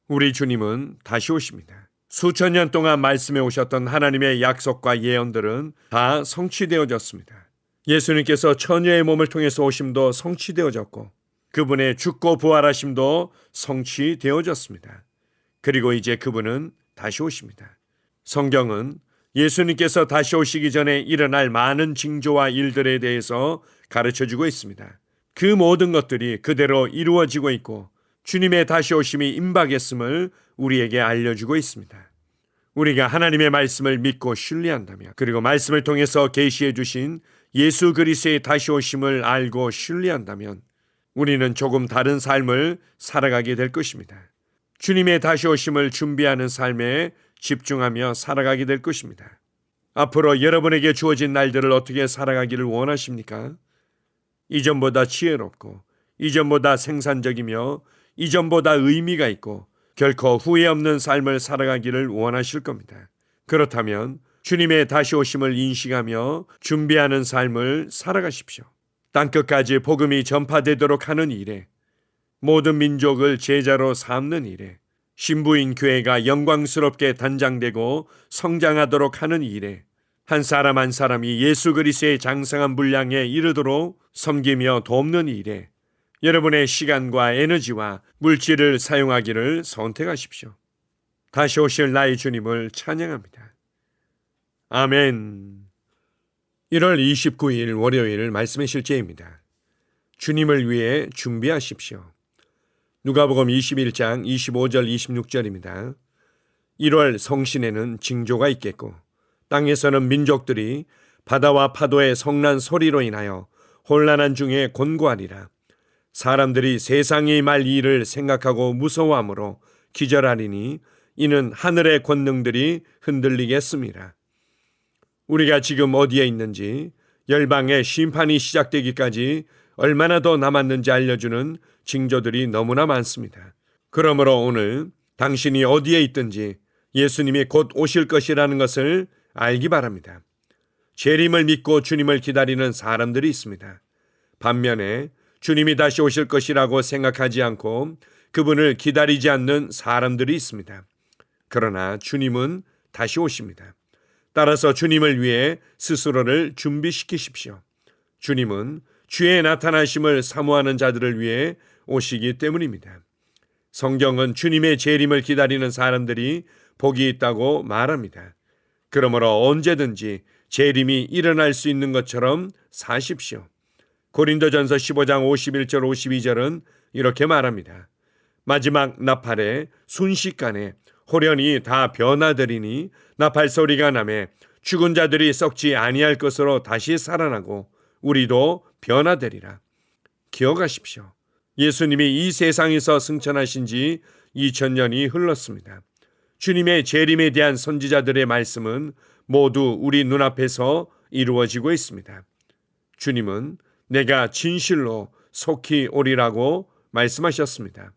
우리 주님은 다시 오십니다. 수천 년 동안 말씀해 오셨던 하나님의 약속과 예언들은 다 성취되어졌습니다. 예수님께서 처녀의 몸을 통해서 오심도 성취되어졌고 그분의 죽고 부활하심도 성취되어졌습니다. 그리고 이제 그분은 다시 오십니다. 성경은 예수님께서 다시 오시기 전에 일어날 많은 징조와 일들에 대해서 가르쳐주고 있습니다. 그 모든 것들이 그대로 이루어지고 있고 주님의 다시 오심이 임박했음을 우리에게 알려주고 있습니다. 우리가 하나님의 말씀을 믿고 신뢰한다면, 그리고 말씀을 통해서 계시해 주신 예수 그리스도의 다시 오심을 알고 신뢰한다면 우리는 조금 다른 삶을 살아가게 될 것입니다. 주님의 다시 오심을 준비하는 삶에 집중하며 살아가게 될 것입니다. 앞으로 여러분에게 주어진 날들을 어떻게 살아가기를 원하십니까? 이전보다 지혜롭고 이전보다 생산적이며 이전보다 의미가 있고 결코 후회 없는 삶을 살아가기를 원하실 겁니다. 그렇다면 주님의 다시 오심을 인식하며 준비하는 삶을 살아가십시오. 땅끝까지 복음이 전파되도록 하는 일에, 모든 민족을 제자로 삼는 일에, 신부인 교회가 영광스럽게 단장되고 성장하도록 하는 일에, 한 사람 한 사람이 예수 그리스도의 장성한 분량에 이르도록 섬기며 돕는 일에 여러분의 시간과 에너지와 물질을 사용하기를 선택하십시오. 다시 오실 나의 주님을 찬양합니다. 아멘. 1월 29일 월요일 말씀의 실제입니다. 주님을 위해 준비하십시오. 누가복음 21장 25절 26절입니다. 1월 성신에는 징조가 있겠고 땅에서는 민족들이 바다와 파도의 성난 소리로 인하여 혼란한 중에 곤고하리라. 사람들이 세상이 말 일을 생각하고 무서워하므로 기절하리니 이는 하늘의 권능들이 흔들리겠습니다. 우리가 지금 어디에 있는지, 열방의 심판이 시작되기까지 얼마나 더 남았는지 알려주는 징조들이 너무나 많습니다. 그러므로 오늘 당신이 어디에 있든지 예수님이 곧 오실 것이라는 것을 알기 바랍니다. 재림을 믿고 주님을 기다리는 사람들이 있습니다. 반면에 주님이 다시 오실 것이라고 생각하지 않고 그분을 기다리지 않는 사람들이 있습니다. 그러나 주님은 다시 오십니다. 따라서 주님을 위해 스스로를 준비시키십시오. 주님은 주의 나타나심을 사모하는 자들을 위해 오시기 때문입니다. 성경은 주님의 재림을 기다리는 사람들이 복이 있다고 말합니다. 그러므로 언제든지 재림이 일어날 수 있는 것처럼 사십시오. 고린도전서 15장 51절 52절은 이렇게 말합니다. 마지막 나팔에 순식간에 호련히 다 변화되리니 나팔 소리가 나매 죽은 자들이 썩지 아니할 것으로 다시 살아나고 우리도 변화되리라. 기억하십시오. 예수님이 이 세상에서 승천하신 지 2000년이 흘렀습니다. 주님의 재림에 대한 선지자들의 말씀은 모두 우리 눈앞에서 이루어지고 있습니다. 주님은 내가 진실로 속히 오리라고 말씀하셨습니다.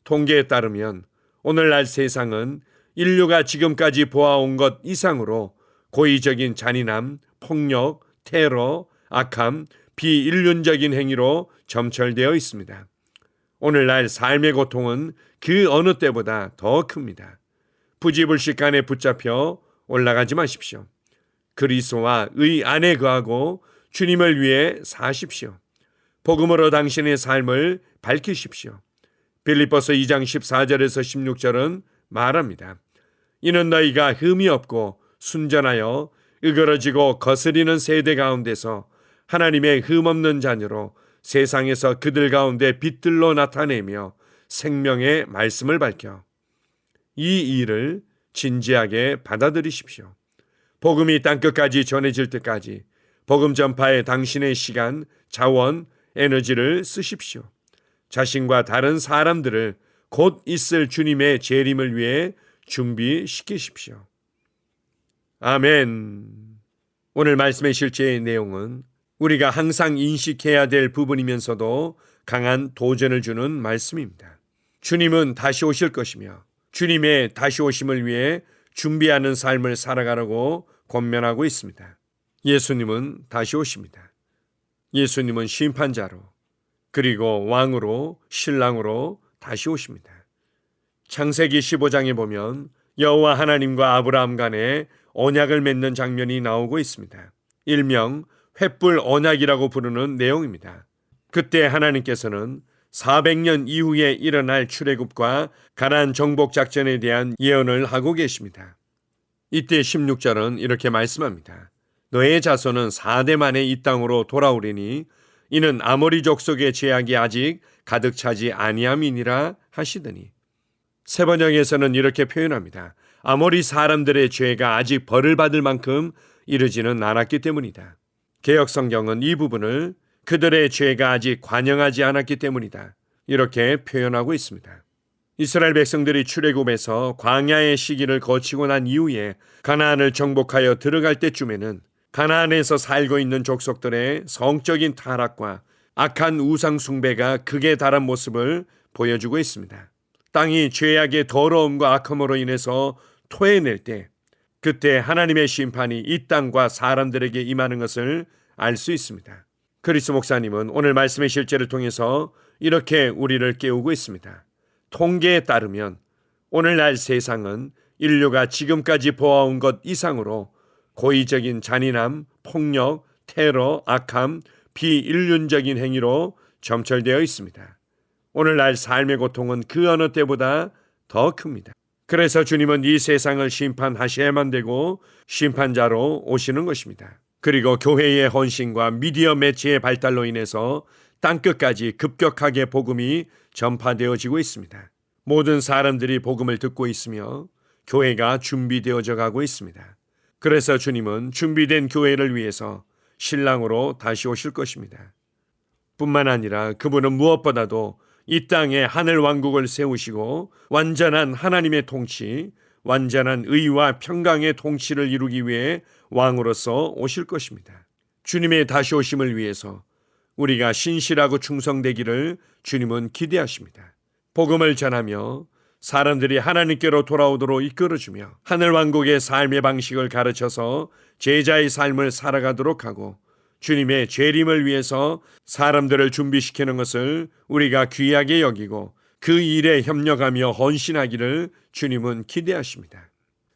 통계에 따르면 오늘날 세상은 인류가 지금까지 보아온 것 이상으로 고의적인 잔인함, 폭력, 테러, 악함, 비인륜적인 행위로 점철되어 있습니다. 오늘날 삶의 고통은 그 어느 때보다 더 큽니다. 부지불식간에 붙잡혀 올라가지 마십시오. 그리스도와 의 안에 거하고 주님을 위해 사십시오. 복음으로 당신의 삶을 밝히십시오. 빌립보서 2장 14절에서 16절은 말합니다. 이는 너희가 흠이 없고 순전하여 으그러지고 거스리는 세대 가운데서 하나님의 흠없는 자녀로 세상에서 그들 가운데 빛들로 나타내며 생명의 말씀을 밝혀 이 일을 진지하게 받아들이십시오. 복음이 땅끝까지 전해질 때까지 복음 전파에 당신의 시간, 자원, 에너지를 쓰십시오. 자신과 다른 사람들을 곧 있을 주님의 재림을 위해 준비시키십시오. 아멘. 오늘 말씀의 실제의 내용은 우리가 항상 인식해야 될 부분이면서도 강한 도전을 주는 말씀입니다. 주님은 다시 오실 것이며 주님의 다시 오심을 위해 준비하는 삶을 살아가라고 권면하고 있습니다. 예수님은 다시 오십니다. 예수님은 심판자로 그리고 왕으로 신랑으로 다시 오십니다. 창세기 15장에 보면 여호와 하나님과 아브라함 간에 언약을 맺는 장면이 나오고 있습니다. 일명 횃불 언약이라고 부르는 내용입니다. 그때 하나님께서는 400년 이후에 일어날 출애굽과 가나안 정복 작전에 대한 예언을 하고 계십니다. 이때 16절은 이렇게 말씀합니다. 너의 자손은 4대 만에 이 땅으로 돌아오리니 이는 아모리 족속의 죄악이 아직 가득 차지 아니함이니라 하시더니, 세번역에서는 이렇게 표현합니다. 아모리 사람들의 죄가 아직 벌을 받을 만큼 이르지는 않았기 때문이다. 개역성경은 이 부분을 그들의 죄가 아직 관영하지 않았기 때문이다, 이렇게 표현하고 있습니다. 이스라엘 백성들이 출애굽에서 광야의 시기를 거치고 난 이후에 가나안을 정복하여 들어갈 때쯤에는 가나안에서 살고 있는 족속들의 성적인 타락과 악한 우상 숭배가 극에 달한 모습을 보여주고 있습니다. 땅이 죄악의 더러움과 악함으로 인해서 토해낼 때, 그때 하나님의 심판이 이 땅과 사람들에게 임하는 것을 알 수 있습니다. 크리스 목사님은 오늘 말씀의 실제를 통해서 이렇게 우리를 깨우고 있습니다. 통계에 따르면 오늘날 세상은 인류가 지금까지 보아온 것 이상으로 고의적인 잔인함, 폭력, 테러, 악함, 비인륜적인 행위로 점철되어 있습니다. 오늘날 삶의 고통은 그 어느 때보다 더 큽니다. 그래서 주님은 이 세상을 심판하셔야만 되고 심판자로 오시는 것입니다. 그리고 교회의 헌신과 미디어 매체의 발달로 인해서 땅끝까지 급격하게 복음이 전파되어지고 있습니다. 모든 사람들이 복음을 듣고 있으며 교회가 준비되어져 가고 있습니다. 그래서 주님은 준비된 교회를 위해서 신랑으로 다시 오실 것입니다. 뿐만 아니라 그분은 무엇보다도 이 땅에 하늘 왕국을 세우시고 완전한 하나님의 통치, 완전한 의와 평강의 통치를 이루기 위해 왕으로서 오실 것입니다. 주님의 다시 오심을 위해서 우리가 신실하고 충성되기를 주님은 기대하십니다. 복음을 전하며 사람들이 하나님께로 돌아오도록 이끌어주며 하늘 왕국의 삶의 방식을 가르쳐서 제자의 삶을 살아가도록 하고 주님의 재림을 위해서 사람들을 준비시키는 것을 우리가 귀하게 여기고 그 일에 협력하며 헌신하기를 주님은 기대하십니다.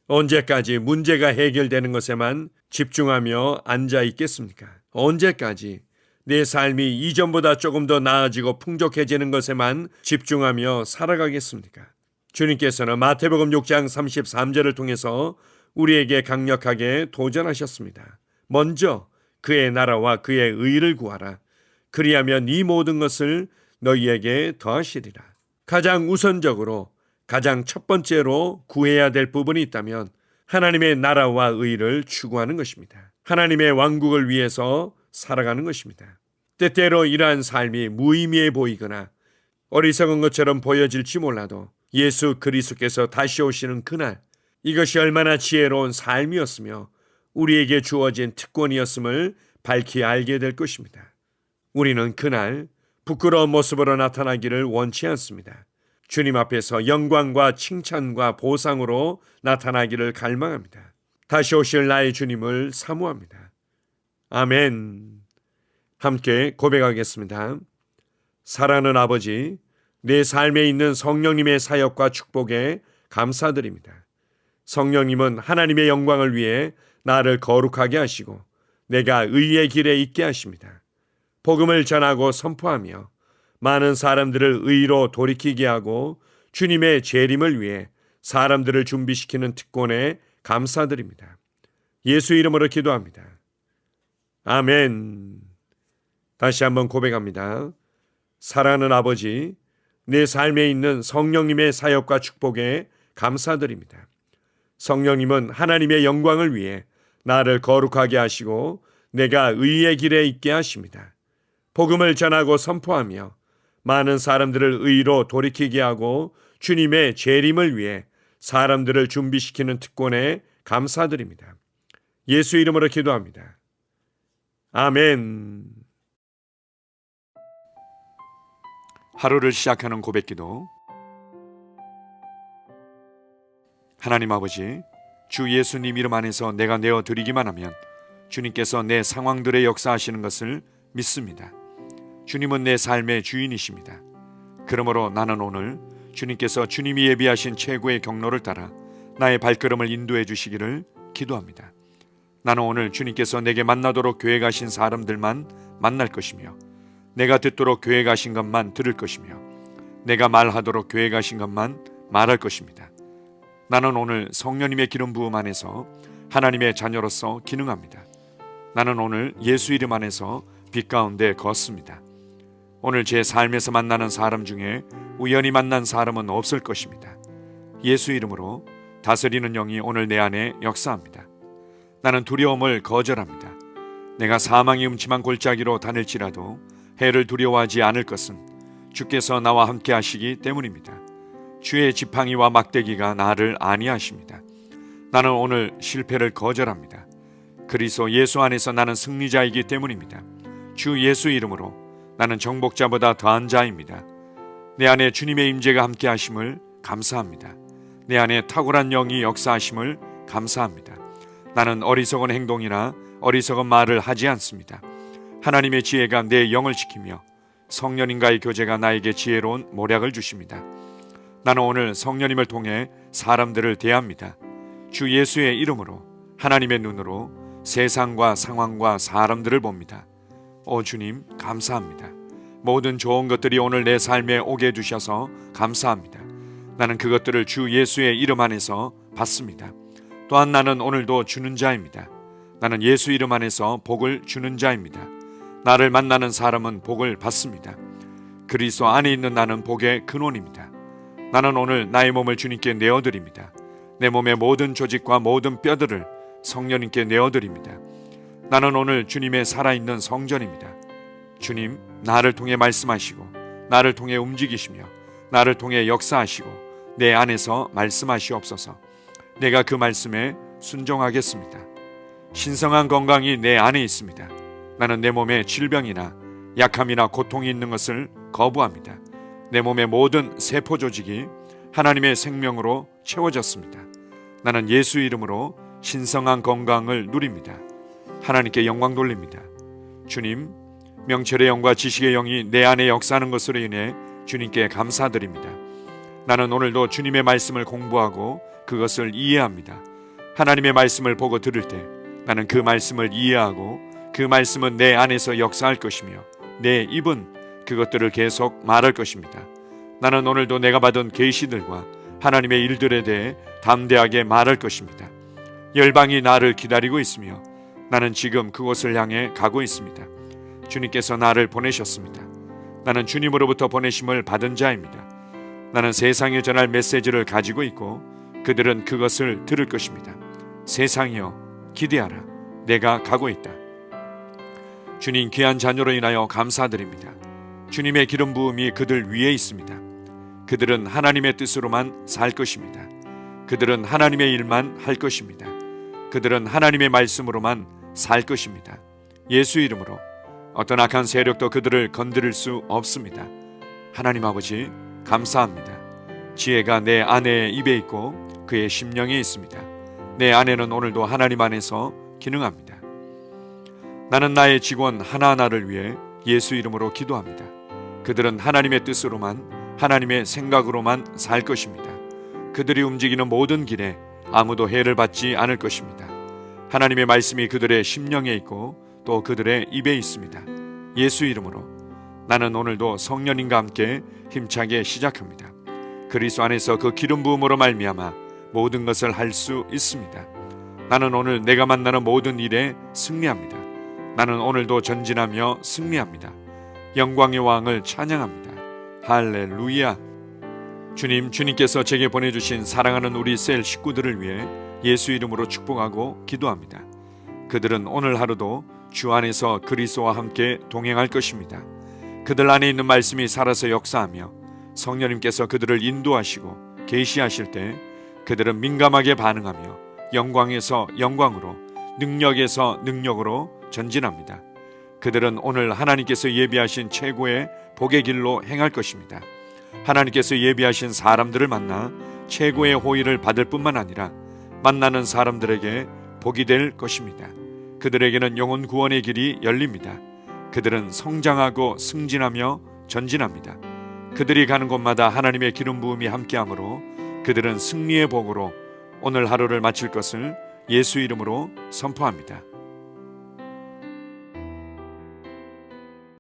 언제까지 문제가 해결되는 것에만 집중하며 앉아 있겠습니까? 언제까지 내 삶이 이전보다 조금 더 나아지고 풍족해지는 것에만 집중하며 살아가겠습니까? 주님께서는 마태복음 6장 33절을 통해서 우리에게 강력하게 도전하셨습니다. 먼저 그의 나라와 그의 의를 구하라. 그리하면 이 모든 것을 너희에게 더하시리라. 가장 우선적으로, 가장 첫 번째로 구해야 될 부분이 있다면 하나님의 나라와 의를 추구하는 것입니다. 하나님의 왕국을 위해서 살아가는 것입니다. 때때로 이러한 삶이 무의미해 보이거나 어리석은 것처럼 보여질지 몰라도 예수 그리스도께서 다시 오시는 그날, 이것이 얼마나 지혜로운 삶이었으며 우리에게 주어진 특권이었음을 밝히 알게 될 것입니다. 우리는 그날 부끄러운 모습으로 나타나기를 원치 않습니다. 주님 앞에서 영광과 칭찬과 보상으로 나타나기를 갈망합니다. 다시 오실 나의 주님을 사모합니다. 아멘. 함께 고백하겠습니다. 사랑하는 아버지, 내 삶에 있는 성령님의 사역과 축복에 감사드립니다. 성령님은 하나님의 영광을 위해 나를 거룩하게 하시고 내가 의의 길에 있게 하십니다. 복음을 전하고 선포하며 많은 사람들을 의로 돌이키게 하고 주님의 재림을 위해 사람들을 준비시키는 특권에 감사드립니다. 예수 이름으로 기도합니다. 아멘. 다시 한번 고백합니다. 사랑하는 아버지, 내 삶에 있는 성령님의 사역과 축복에 감사드립니다. 성령님은 하나님의 영광을 위해 나를 거룩하게 하시고 내가 의의 길에 있게 하십니다. 복음을 전하고 선포하며 많은 사람들을 의로 돌이키게 하고 주님의 재림을 위해 사람들을 준비시키는 특권에 감사드립니다. 예수 이름으로 기도합니다. 아멘. 하루를 시작하는 고백기도. 하나님 아버지, 주 예수님 이름 안에서 내가 내어드리기만 하면 주님께서 내 상황들의 역사하시는 것을 믿습니다. 주님은 내 삶의 주인이십니다. 그러므로 나는 오늘 주님께서 주님이 예비하신 최고의 경로를 따라 나의 발걸음을 인도해 주시기를 기도합니다. 나는 오늘 주님께서 내게 만나도록 계획하신 사람들만 만날 것이며, 내가 듣도록 계획하신 것만 들을 것이며, 내가 말하도록 계획하신 것만 말할 것입니다. 나는 오늘 성령님의 기름 부음 안에서 하나님의 자녀로서 기능합니다. 나는 오늘 예수 이름 안에서 빛 가운데 걷습니다. 오늘 제 삶에서 만나는 사람 중에 우연히 만난 사람은 없을 것입니다. 예수 이름으로 다스리는 영이 오늘 내 안에 역사합니다. 나는 두려움을 거절합니다. 내가 사망의 음침한 골짜기로 다닐지라도 해를 두려워하지 않을 것은 주께서 나와 함께 하시기 때문입니다. 주의 지팡이와 막대기가 나를 안위하십니다. 나는 오늘 실패를 거절합니다. 그리스도 예수 안에서 나는 승리자이기 때문입니다. 주 예수 이름으로 나는 정복자보다 더한 자입니다. 내 안에 주님의 임재가 함께 하심을 감사합니다. 내 안에 탁월한 영이 역사하심을 감사합니다. 나는 어리석은 행동이나 어리석은 말을 하지 않습니다. 하나님의 지혜가 내 영을 지키며 성령님과의 교제가 나에게 지혜로운 모략을 주십니다. 나는 오늘 성령님을 통해 사람들을 대합니다. 주 예수의 이름으로 하나님의 눈으로 세상과 상황과 사람들을 봅니다. 오 주님, 감사합니다. 모든 좋은 것들이 오늘 내 삶에 오게 해주셔서 감사합니다. 나는 그것들을 주 예수의 이름 안에서 받습니다. 또한 나는 오늘도 주는 자입니다. 나는 예수 이름 안에서 복을 주는 자입니다. 나를 만나는 사람은 복을 받습니다. 그리스도 안에 있는 나는 복의 근원입니다. 나는 오늘 나의 몸을 주님께 내어드립니다. 내 몸의 모든 조직과 모든 뼈들을 성령님께 내어드립니다. 나는 오늘 주님의 살아있는 성전입니다. 주님, 나를 통해 말씀하시고 나를 통해 움직이시며 나를 통해 역사하시고 내 안에서 말씀하시옵소서. 내가 그 말씀에 순종하겠습니다. 신성한 건강이 내 안에 있습니다. 나는 내 몸에 질병이나 약함이나 고통이 있는 것을 거부합니다. 내 몸의 모든 세포 조직이 하나님의 생명으로 채워졌습니다. 나는 예수 이름으로 신성한 건강을 누립니다. 하나님께 영광 돌립니다. 주님, 명철의 영과 지식의 영이 내 안에 역사하는 것으로 인해 주님께 감사드립니다. 나는 오늘도 주님의 말씀을 공부하고 그것을 이해합니다. 하나님의 말씀을 보고 들을 때 나는 그 말씀을 이해하고 그 말씀은 내 안에서 역사할 것이며 내 입은 그것들을 계속 말할 것입니다. 나는 오늘도 내가 받은 계시들과 하나님의 일들에 대해 담대하게 말할 것입니다. 열방이 나를 기다리고 있으며 나는 지금 그곳을 향해 가고 있습니다. 주님께서 나를 보내셨습니다. 나는 주님으로부터 보내심을 받은 자입니다. 나는 세상에 전할 메시지를 가지고 있고 그들은 그것을 들을 것입니다. 세상이여 기대하라. 내가 가고 있다. 주님 귀한 자녀로 인하여 감사드립니다. 주님의 기름 부음이 그들 위에 있습니다. 그들은 하나님의 뜻으로만 살 것입니다. 그들은 하나님의 일만 할 것입니다. 그들은 하나님의 말씀으로만 살 것입니다. 예수 이름으로 어떤 악한 세력도 그들을 건드릴 수 없습니다. 하나님 아버지 감사합니다. 지혜가 내 아내의 입에 있고 그의 심령에 있습니다. 내 아내는 오늘도 하나님 안에서 기능합니다. 나는 나의 직원 하나하나를 위해 예수 이름으로 기도합니다. 그들은 하나님의 뜻으로만 하나님의 생각으로만 살 것입니다. 그들이 움직이는 모든 길에 아무도 해를 받지 않을 것입니다. 하나님의 말씀이 그들의 심령에 있고 또 그들의 입에 있습니다. 예수 이름으로 나는 오늘도 성령님과 함께 힘차게 시작합니다. 그리스도 안에서 그 기름 부음으로 말미암아 모든 것을 할 수 있습니다. 나는 오늘 내가 만나는 모든 일에 승리합니다. 나는 오늘도 전진하며 승리합니다. 영광의 왕을 찬양합니다. 할렐루야. 주님께서 제게 보내주신 사랑하는 우리 셀 식구들을 위해 예수 이름으로 축복하고 기도합니다. 그들은 오늘 하루도 주 안에서 그리스도와 함께 동행할 것입니다. 그들 안에 있는 말씀이 살아서 역사하며 성령님께서 그들을 인도하시고 계시하실 때 그들은 민감하게 반응하며 영광에서 영광으로 능력에서 능력으로 전진합니다. 그들은 오늘 하나님께서 예비하신 최고의 복의 길로 행할 것입니다. 하나님께서 예비하신 사람들을 만나 최고의 호의를 받을 뿐만 아니라 만나는 사람들에게 복이 될 것입니다. 그들에게는 영혼 구원의 길이 열립니다. 그들은 성장하고 승진하며 전진합니다. 그들이 가는 곳마다 하나님의 기름 부음이 함께하므로 그들은 승리의 복으로 오늘 하루를 마칠 것을 예수 이름으로 선포합니다.